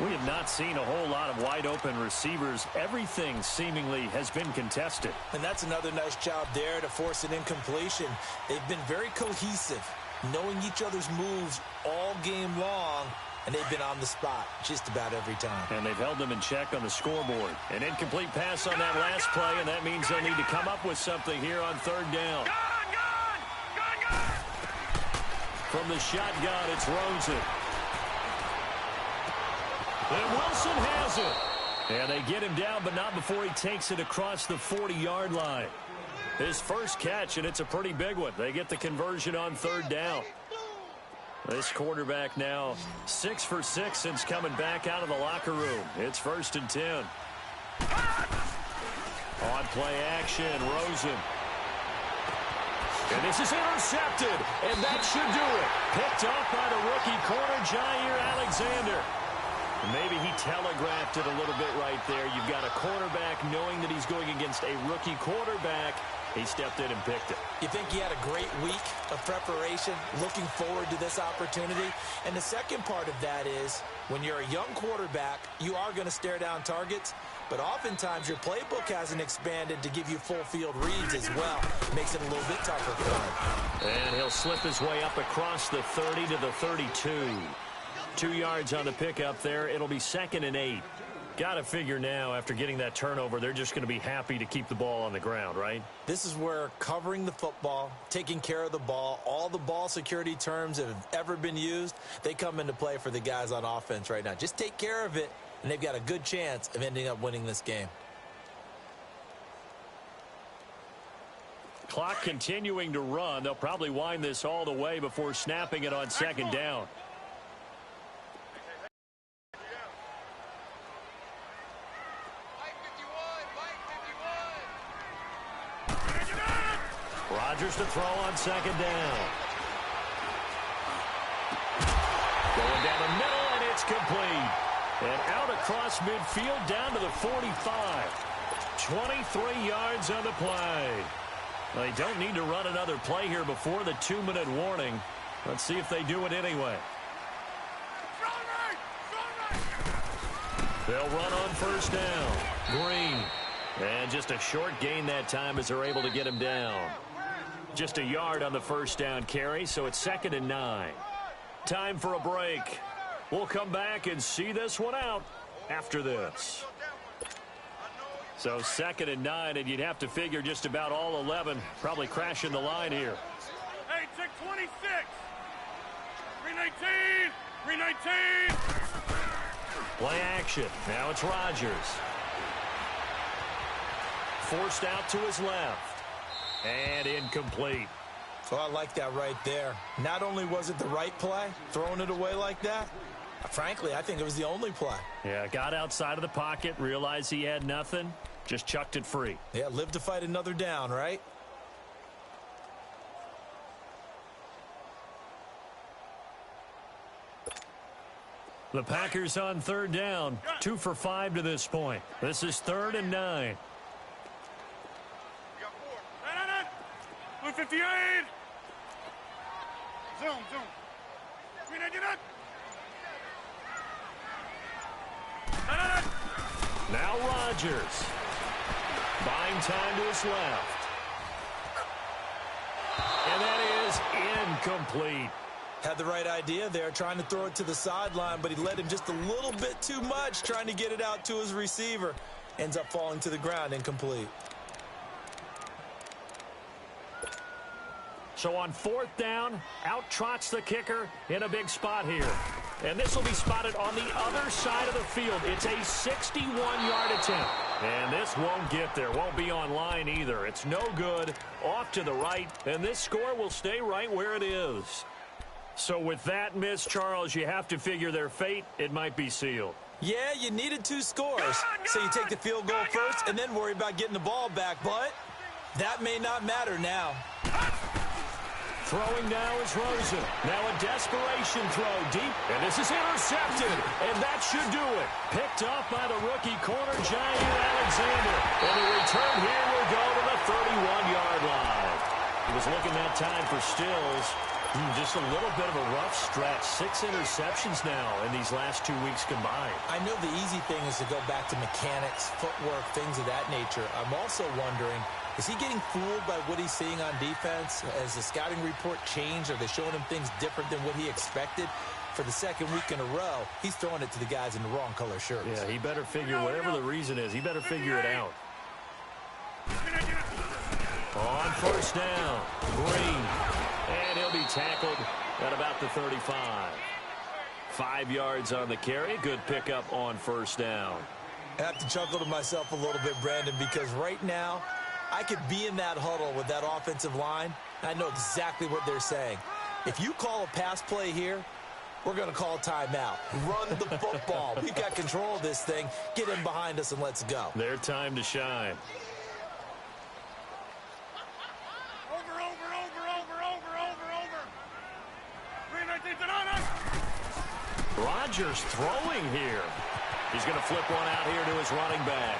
We have not seen a whole lot of wide-open receivers. Everything seemingly has been contested. And that's another nice job there to force an incompletion. They've been very cohesive, knowing each other's moves all game long, and they've been on the spot just about every time. And they've held them in check on the scoreboard. An incomplete pass on that last play, and that means they'll need to come up with something here on 3rd down. From the shotgun, it's Rosen. And Wilson has it. And they get him down, but not before he takes it across the 40-yard line. His first catch, and it's a pretty big one. They get the conversion on 3rd down. This quarterback now 6 for 6 since coming back out of the locker room. It's 1st and 10. On play action, Rosen. And this is intercepted, and that should do it. Picked off by the rookie corner, Jair Alexander. Maybe he telegraphed it a little bit right there. You've got a quarterback knowing that he's going against a rookie quarterback. He stepped in and picked it. You think he had a great week of preparation, looking forward to this opportunity? And the second part of that is, when you're a young quarterback, you are going to stare down targets, but oftentimes your playbook hasn't expanded to give you full field reads as well. Makes it a little bit tougher for him. And he'll slip his way up across the 30 to the 32. 2 yards on the pickup there. It'll be 2nd and 8. Got to figure now, after getting that turnover, they're just going to be happy to keep the ball on the ground, right? This is where covering the football, taking care of the ball, all the ball security terms that have ever been used, they come into play for the guys on offense right now. Just take care of it, and they've got a good chance of ending up winning this game. Clock continuing to run. They'll probably wind this all the way before snapping it on 2nd down. Rodgers to throw on second down. Going down the middle, and it's complete. And out across midfield down to the 45. 23 yards on the play. They don't need to run another play here before the 2-minute warning. Let's see if they do it anyway. They'll run on first down. Green. And just a short gain that time as they're able to get him down. Just a yard on the first down carry, so it's 2nd and 9. Time for a break. We'll come back and see this one out after this. So 2nd and 9, and you'd have to figure just about all 11 probably crashing the line here. Hey, check 26. 319. 319. Play action. Now it's Rodgers. Forced out to his left. And incomplete. So I like that right there. Not only was it the right play, throwing it away like that, frankly, I think it was the only play. Yeah, got outside of the pocket, realized he had nothing, just chucked it free. Yeah, live to fight another down, right? The Packers on third down, 2 for 5 to this point. This is 3rd and 9. Blue 58. Zoom. 399. Now Rodgers. Buying time to his left. And that is incomplete. Had the right idea there, trying to throw it to the sideline, but he led him just a little bit too much, trying to get it out to his receiver. Ends up falling to the ground, incomplete. So on 4th down, out trots the kicker in a big spot here. And this will be spotted on the other side of the field. It's a 61-yard attempt. And this won't get there. Won't be on line either. It's no good. Off to the right. And this score will stay right where it is. So with that miss, Charles, you have to figure their fate. It might be sealed. Yeah, you needed 2 scores. So you take the field goal first and then worry about getting the ball back. But that may not matter now. Throwing now is Rosen. Now a desperation throw deep, and this is intercepted, and that should do it. Picked off by the rookie corner, Jair Alexander. And the return here will go to the 31-yard line. He was looking that time for Stills. Just a little bit of a rough stretch. 6 interceptions now in these last 2 weeks combined. I know the easy thing is to go back to mechanics, footwork, things of that nature. I'm also wondering, is he getting fooled by what he's seeing on defense? Has the scouting report changed? Are they showing him things different than what he expected? For the 2nd week in a row, he's throwing it to the guys in the wrong color shirts. Yeah, he better figure, whatever the reason is, he better figure it out. On first down, Green. And he'll be tackled at about the 35. 5 yards on the carry. Good pickup on first down. I have to chuckle to myself a little bit, Brandon, because right now, I could be in that huddle with that offensive line. I know exactly what they're saying. If you call a pass play here, we're going to call a timeout. Run the football. We've got control of this thing. Get in behind us and let's go. Their time to shine. Rodgers throwing here. He's going to flip one out here to his running back.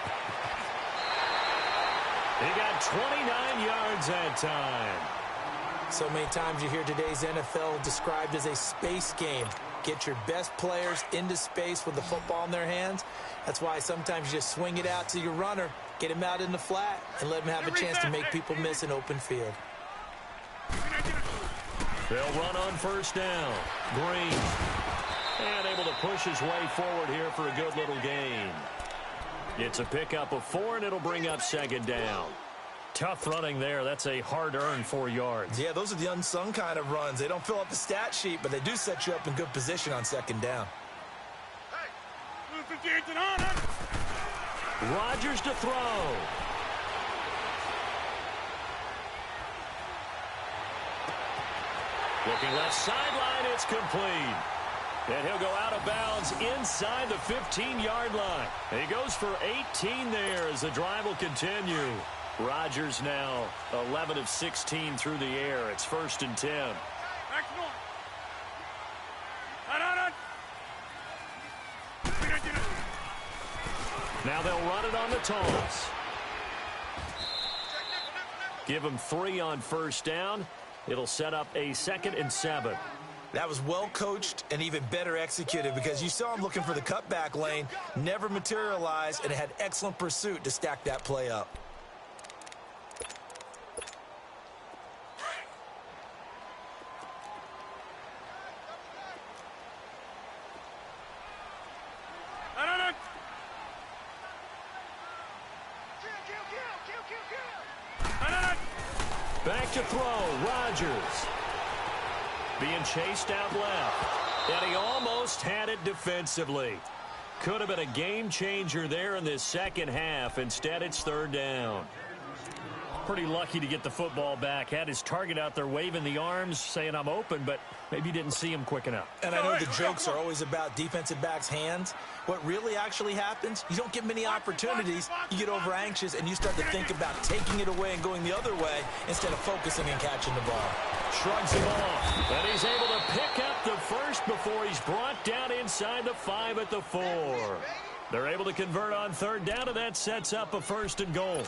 He got 29 yards that time. So many times you hear today's NFL described as a space game. Get your best players into space with the football in their hands. That's why sometimes you just swing it out to your runner, get him out in the flat, and let him have a chance to make people miss an open field. They'll run on first down. Green. And able to push his way forward here for a good little gain. It's a pickup of 4, and it'll bring up 2nd down. Tough running there. That's a hard-earned 4 yards. Yeah, those are the unsung kind of runs. They don't fill up the stat sheet, but they do set you up in good position on 2nd down. Rodgers to throw. Looking left sideline, it's complete. And he'll go out of bounds inside the 15-yard line. And he goes for 18 there as the drive will continue. Rodgers now 11 of 16 through the air. It's 1st and 10. Back to one. Now they'll run it on the toss. Give them 3 on 1st down. It'll set up a 2nd and 7. That was well coached and even better executed because you saw him looking for the cutback lane, never materialized, and had excellent pursuit to stack that play up. Back to throw, Rodgers. Being chased out left. And he almost had it defensively. Could have been a game changer there in this second half. Instead, it's 3rd down. Pretty lucky to get the football back. Had his target out there waving the arms, saying I'm open, but maybe didn't see him quick enough. And I know the jokes are always about defensive backs' hands. What really actually happens, you don't get many opportunities, you get over anxious, and you start to think about taking it away and going the other way instead of focusing and catching the ball. Shrugs him off, and he's able to pick up the first before he's brought down inside the 5 at the 4. They're able to convert on 3rd down, and that sets up a 1st and goal.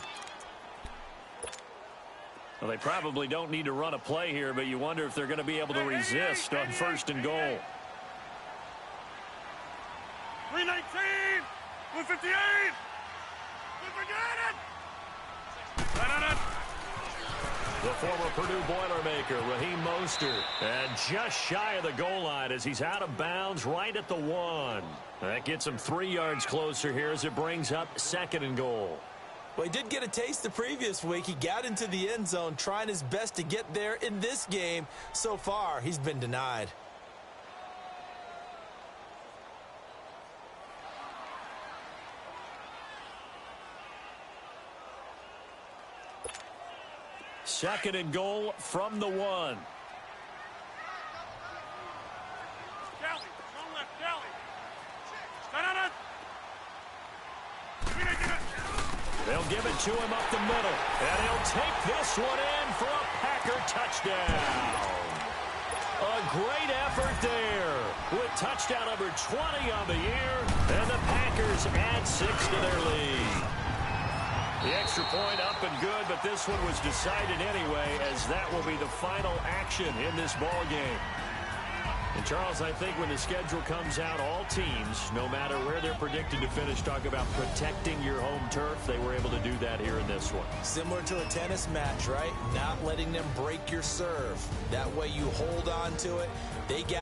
Well, they probably don't need to run a play here, but you wonder if they're going to be able to resist on 1st and goal. 319, 158. The former Purdue Boilermaker, Raheem Mostert, and just shy of the goal line as he's out of bounds right at the 1. That gets him 3 yards closer here as it brings up 2nd and goal. Well, he did get a taste the previous week. He got into the end zone trying his best to get there in this game. So far, he's been denied. Second and goal from the 1. Kelly, go left, Kelly. They'll give it to him up the middle, and he'll take this one in for a Packer touchdown. A great effort there with touchdown number 20 on the year, and the Packers add 6 to their lead. The extra point up and good, but this one was decided anyway, as that will be the final action in this ball game. And, Charles, I think when the schedule comes out, all teams, no matter where they're predicted to finish, talk about protecting your home turf. They were able to do that here in this one. Similar to a tennis match, right? Not letting them break your serve. That way you hold on to it. They got